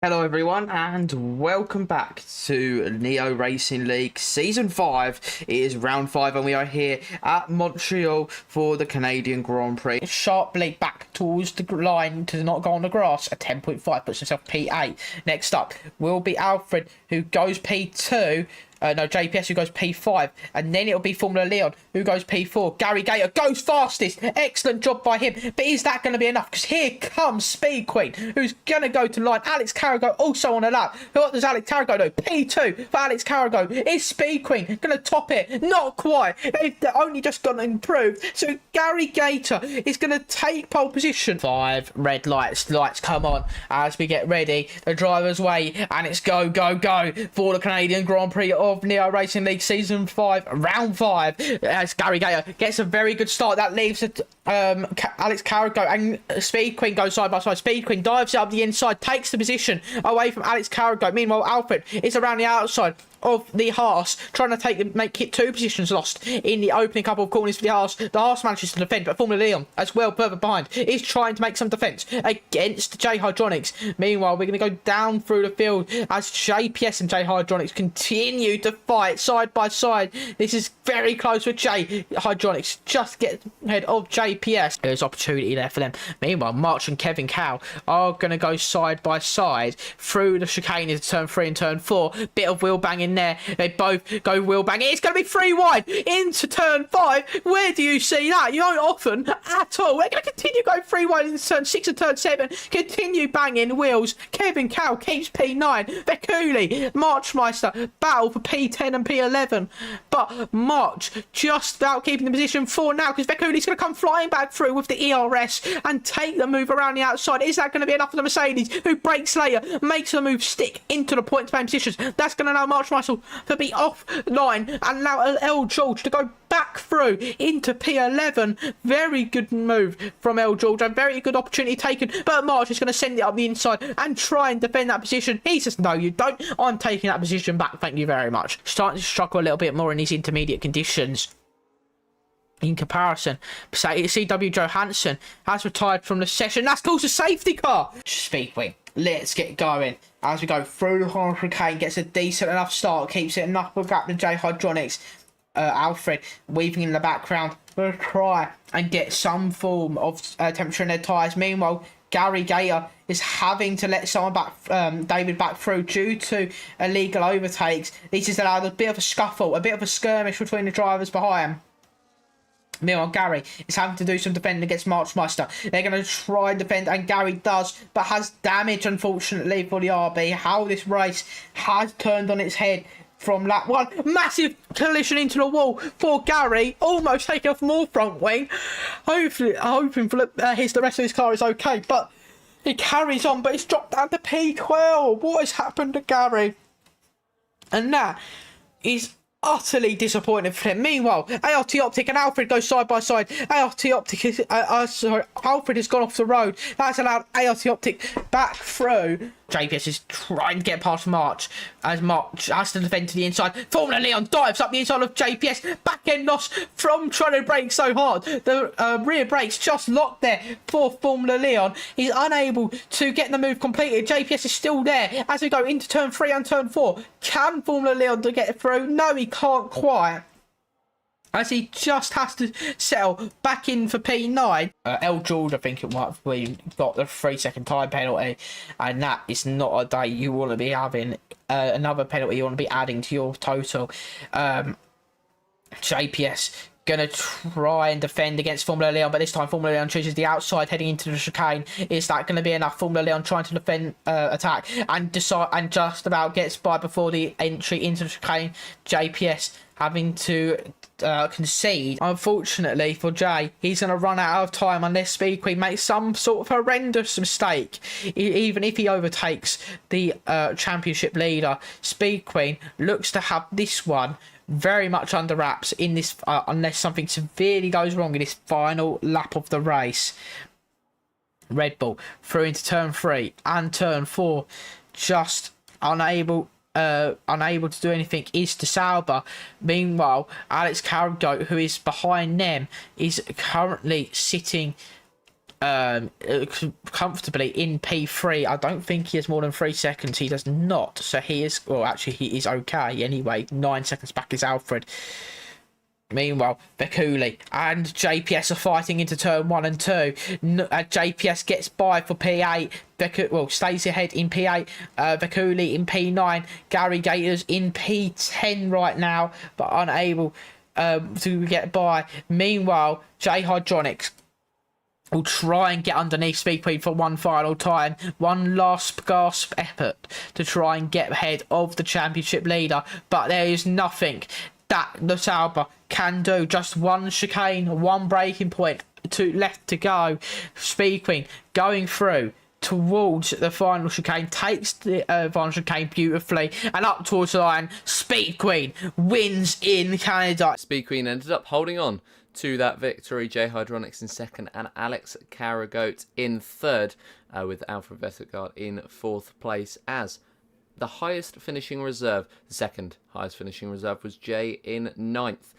Hello everyone and welcome back to Neo Racing League Season 5. It is round 5 and we are here at Montreal for the Canadian Grand Prix. Sharply back towards the line to not go on the grass. A 10.5 puts himself P8. Next up will be Alfred, who goes P2. JPS, who goes P5, and then it'll be Formula Leon, who goes P4. Gary Gator goes fastest. Excellent job by him. But is that going to be enough? Because here comes Speed Queen, who's going to go to line. Alex Carrago also on a lap. What does Alex Carrago do? P2 for Alex Carrago. Is Speed Queen going to top it? Not quite. They're only just going to improve. So Gary Gator is going to take pole position. 5 red lights. Lights come on as we get ready. The driver's way, and it's go, go, go for the Canadian Grand Prix of Neo Racing League Season 5, Round 5, as Gary Gator gets a very good start. That leaves Alex Carrago and Speed Queen go side by side. Speed Queen dives up the inside, takes the position away from Alex Carrago. Meanwhile, Alfred is around the outside of the Haas, trying to make it 2 positions lost in the opening couple of corners for the Haas. The Haas manages to defend, but Formula Leon, as well, further behind, is trying to make some defence against J Hydronics. Meanwhile, we're going to go down through the field as JPS and J Hydronics continue to fight side by side. This is very close with J Hydronics. Just get ahead of JPS. There's opportunity there for them. Meanwhile, March and Kevin Cow are going to go side by side through the chicane into turn 3 and turn 4. Bit of wheel banging there. They both go wheel banging. It's going to be 3 wide into turn 5. Where do you see that? You don't often at all. We're going to continue going 3 wide into turn 6 and turn 7. Continue banging wheels. Kevin Cow keeps P9. Bekuli, Marchmeister battle for P10 and P11. But March just about keeping the position for now, because Bekuli's going to come flying back through with the ERS and take the move around the outside. Is that going to be enough for the Mercedes, who breaks later, makes the move stick into the point to positions? That's going to allow Marchmeister to be offline and allow L George to go back through into P11. Very good move from L George. A very good opportunity taken, but March is going to send it up the inside and try and defend that position. He says, no, you don't. I'm taking that position back. Thank you very much. Starting to struggle a little bit more in these intermediate conditions. In comparison, CW Johansson has retired from the session. That's caused a safety car. Speedway. Let's get going as we go through the hurricane. Gets a decent enough start, keeps it enough of a gap to J Hydronics. Alfred weaving in the background will try and get some form of temperature in their tyres. Meanwhile, Gary Gator is having to let someone back, David back through due to illegal overtakes. This has allowed a bit of a scuffle, a bit of a skirmish between the drivers behind him. Meanwhile, Gary is having to do some defending against Marchmeister. They're going to try and defend, and Gary does, but has damage, unfortunately, for the RB. How this race has turned on its head from lap 1. Massive collision into the wall for Gary, almost taking off more front wing. Hoping for the rest of his car is okay, but he carries on, but it's dropped down to P12. What has happened to Gary? And that is utterly disappointing for him. Meanwhile, ART Optic and Alfred go side by side. ART Optic is Alfred has gone off the road. That's allowed ART Optic back through. JPS is trying to get past March as March has to defend to the inside. Formula Leon dives up the inside of JPS. Back end loss from trying to brake so hard. The rear brakes just locked there for Formula Leon. He's unable to get the move completed. JPS is still there as we go into turn 3 and turn 4. Can Formula Leon to get through? No, he can't quite, as he just has to settle back in for P9. L George, I think it might have been, got the 3-second time penalty, and that is not a day you want to be having. Another penalty you want to be adding to your total. JPS gonna try and defend against Formula Leon, but this time Formula Leon chooses the outside heading into the chicane. Is that going to be enough? Formula Leon trying to defend attack and just about gets by before the entry into the chicane. JPS having to concede. Unfortunately for Jay, he's going to run out of time unless Speed Queen makes some sort of horrendous mistake. Even if he overtakes the championship leader, Speed Queen looks to have this one very much under wraps in this, unless something severely goes wrong in this final lap of the race. Red Bull through into turn 3 and turn 4, just unable to do anything is to Sauber. Meanwhile, Alex Carrago, who is behind them, is currently sitting comfortably in P3. I don't think he has more than 3 seconds. He does not. So he is, well, actually, he is okay anyway. 9 seconds back is Alfred. Meanwhile, Vekuli and JPS are fighting into turn 1 and 2. JPS gets by for P8. Stays ahead in P8. Vekuli in P9. Gary Gators in P10 right now, but unable to get by. Meanwhile, J Hydronics will try and get underneath Speed Queen for one final time. One last gasp effort to try and get ahead of the championship leader, but there is nothing that the Sauber can do. Just one chicane, one breaking point left to go. Speed Queen going through towards the final chicane, takes the final chicane beautifully and up towards the line. Speed Queen wins in Canada. Speed Queen ended up holding on to that victory. J Hydronics in second and Alex Carragoat in third, with Alfred Vestergaard in fourth place as the highest finishing reserve. The second highest finishing reserve was Jay in ninth.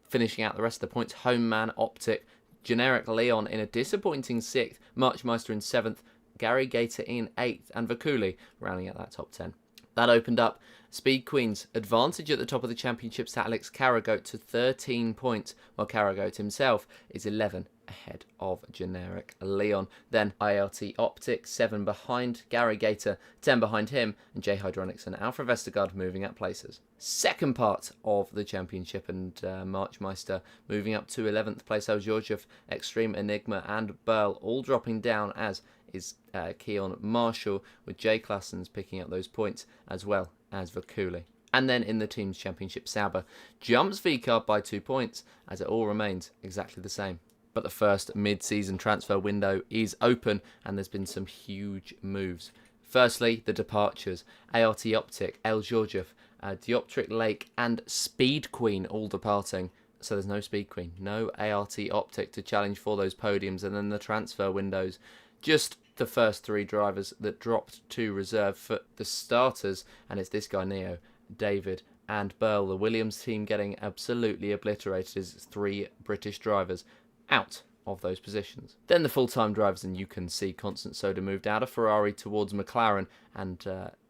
Finishing out the rest of the points, Home Man, Optic, Generic Leon in a disappointing sixth, Marchmeister in seventh, Gary Gator in eighth, and Vakuli rounding out that top 10. That opened up Speed Queen's advantage at the top of the championships to Alex Carragoat to 13 points, while Carragoat himself is 11 ahead of Generic Leon. Then ILT Optic 7 behind, Gary Gator 10 behind him, and J Hydronics and Alfred Vestergaard moving up places. Second part of the championship, and Marchmeister moving up to 11th place. Georgiev, Extreme Enigma and Burl all dropping down, as is Keon Marshall, with J Classens picking up those points as well as Vakuli. And then in the Teams Championship, Sauber jumps VCAR by 2 points, as it all remains exactly the same. But the first mid-season transfer window is open, and there's been some huge moves. Firstly, the departures. ART Optic, El Georgiev, Dioptric Lake and Speed Queen all departing. So there's no Speed Queen, no ART Optic to challenge for those podiums. And then the transfer windows, just the first 3 drivers that dropped to reserve for the starters, and it's this guy Neo, David and Burl. The Williams team getting absolutely obliterated as 3 British drivers out of those positions. Then the full-time drivers, and you can see Constant Soda moved out of Ferrari towards McLaren, and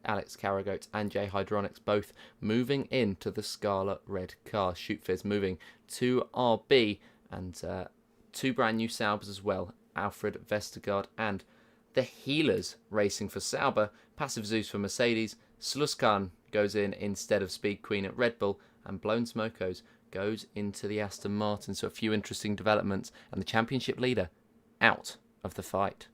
Alex Carragoat and J Hydronics both moving into the Scarlet Red car. Shoot Fizz moving to RB, and 2 brand new Saubers as well, Alfred Vestergaard and the Healers racing for Sauber, Passive Zeus for Mercedes, Sluskan goes in instead of Speed Queen at Red Bull, and Blown Smokos goes into the Aston Martin. So a few interesting developments, and the championship leader out of the fight.